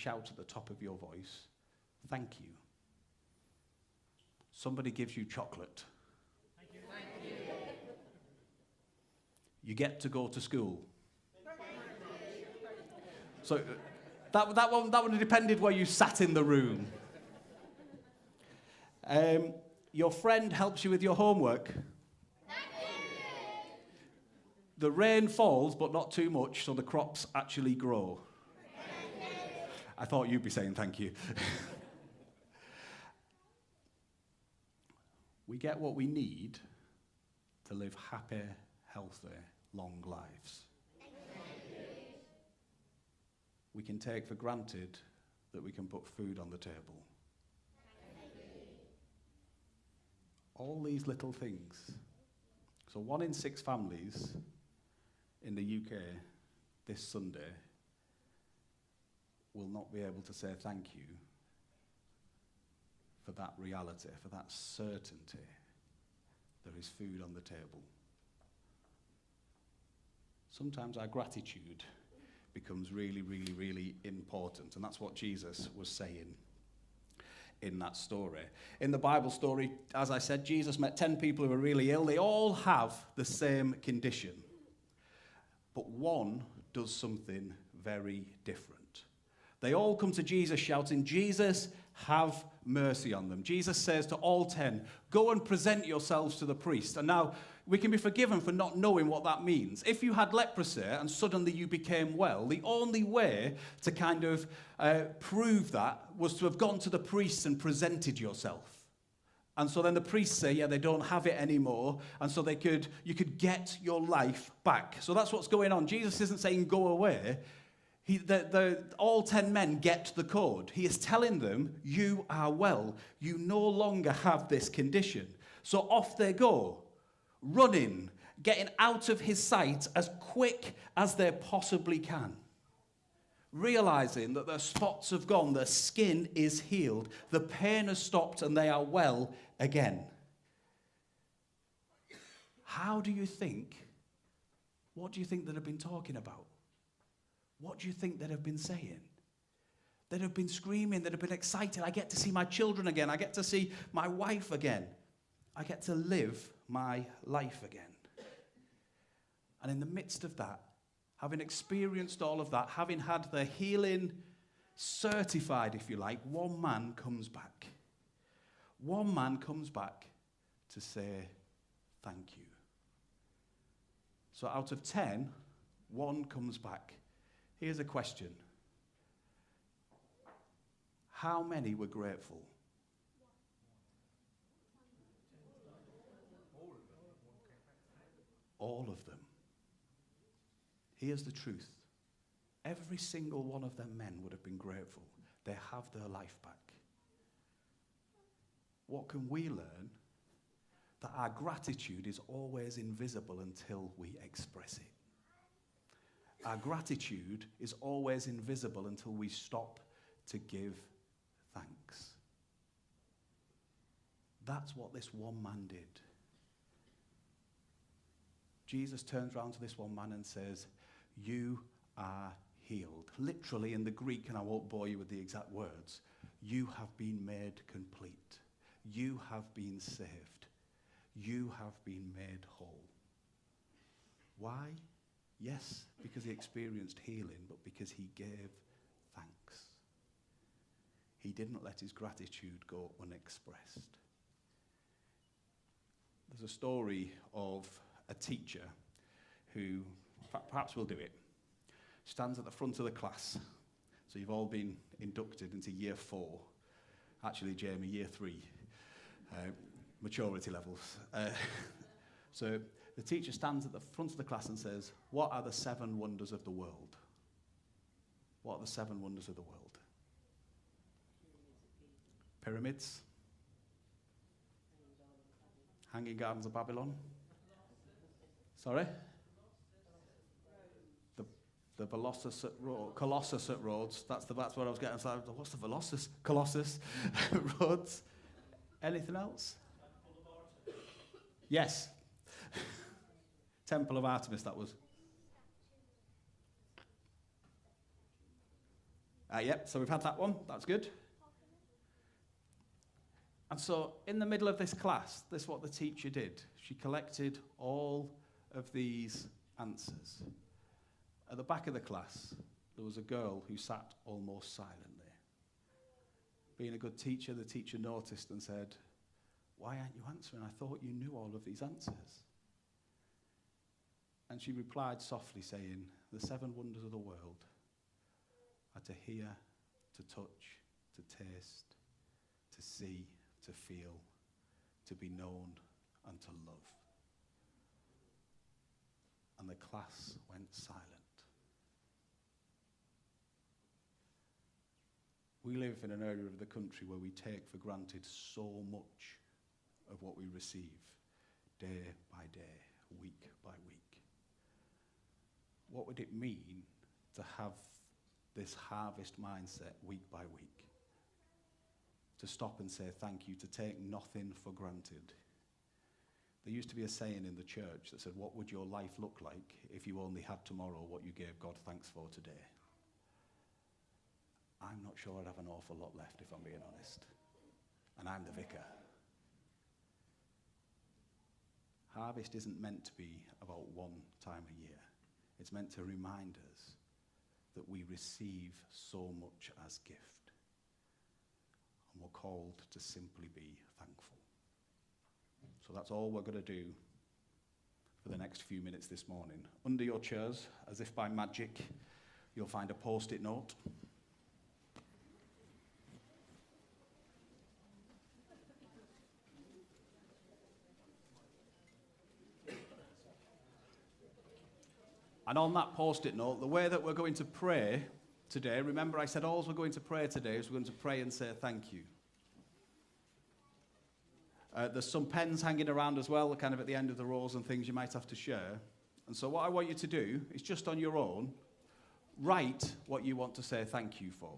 shout at the top of your voice, thank you. Somebody gives you chocolate. Thank you. You get to go to school. So that would have depended where you sat in the room. Your friend helps you with your homework. The rain falls, but not too much, so the crops actually grow. I thought you'd be saying thank you. We get what we need to live happy, healthy, long lives. We can take for granted that we can put food on the table. All these little things. So 1 in 6 families in the UK this Sunday will not be able to say thank you for that reality, for that certainty there is food on the table. Sometimes our gratitude becomes really, really, really important, and that's what Jesus was saying in that story. In the Bible story, as I said, Jesus met 10 people who were really ill. They all have the same condition, but one does something very different. They all come to Jesus shouting, Jesus, have mercy on them. Jesus says to all 10, go and present yourselves to the priest. And now, we can be forgiven for not knowing what that means. If you had leprosy and suddenly you became well, the only way to kind of prove that was to have gone to the priest and presented yourself. And so then the priests say, yeah, they don't have it anymore, and so you could get your life back. So that's what's going on. Jesus isn't saying go away. All 10 men get the code. He is telling them, you are well. You no longer have this condition. So off they go, running, getting out of his sight as quick as they possibly can. Realizing that their spots have gone, their skin is healed, the pain has stopped, and they are well again. What do you think they'd have been talking about? What do you think they'd have been saying? They'd have been screaming, they'd have been excited. I get to see my children again. I get to see my wife again. I get to live my life again. And in the midst of that, having experienced all of that, having had the healing certified, if you like, one man comes back. One man comes back to say thank you. So out of 10, 1 comes back. Here's a question. How many were grateful? All of them. Here's the truth. Every single one of them men would have been grateful. They have their life back. What can we learn? That our gratitude is always invisible until we express it. Our gratitude is always invisible until we stop to give thanks. That's what this one man did. Jesus turns around to this one man and says, you are healed. Literally in the Greek, and I won't bore you with the exact words, you have been made complete. You have been saved. You have been made whole. Why? Yes, because he experienced healing, but because he gave thanks. He didn't let his gratitude go unexpressed. There's a story of a teacher who, perhaps we'll do it, stands at the front of the class. So you've all been inducted into year 4. Actually, Jamie, year 3. Maturity levels. So the teacher stands at the front of the class and says, what are the 7 wonders of the world? What are the 7 wonders of the world? Pyramids? Hanging Gardens of Babylon? Sorry? The Colossus at Rhodes. That's what I was getting. So what's the Colossus Rhodes. Anything else? Yes. Temple of Artemis, that was. Yep, so we've had that one. That's good. And so in the middle of this class, this is what the teacher did. She collected all of these answers. At the back of the class, there was a girl who sat almost silently. Being a good teacher, the teacher noticed and said, "Why aren't you answering? I thought you knew all of these answers." And she replied softly, saying, "The 7 wonders of the world are to hear, to touch, to taste, to see, to feel, to be known, and to love." And the class went silent. We live in an area of the country where we take for granted so much of what we receive day by day, week by week. What would it mean to have this harvest mindset week by week? To stop and say thank you, to take nothing for granted. There used to be a saying in the church that said, "What would your life look like if you only had tomorrow what you gave God thanks for today?" I'm not sure I'd have an awful lot left, if I'm being honest. And I'm the vicar. Harvest isn't meant to be about one time a year. It's meant to remind us that we receive so much as gift. And we're called to simply be thankful. So that's all we're going to do for the next few minutes this morning. Under your chairs, as if by magic, you'll find a post-it note. And on that post-it note, the way that we're going to pray today, remember I said all we're going to pray today is we're going to pray and say thank you. There's some pens hanging around as well, kind of at the end of the rows and things you might have to share. And so what I want you to do is just on your own, write what you want to say thank you for.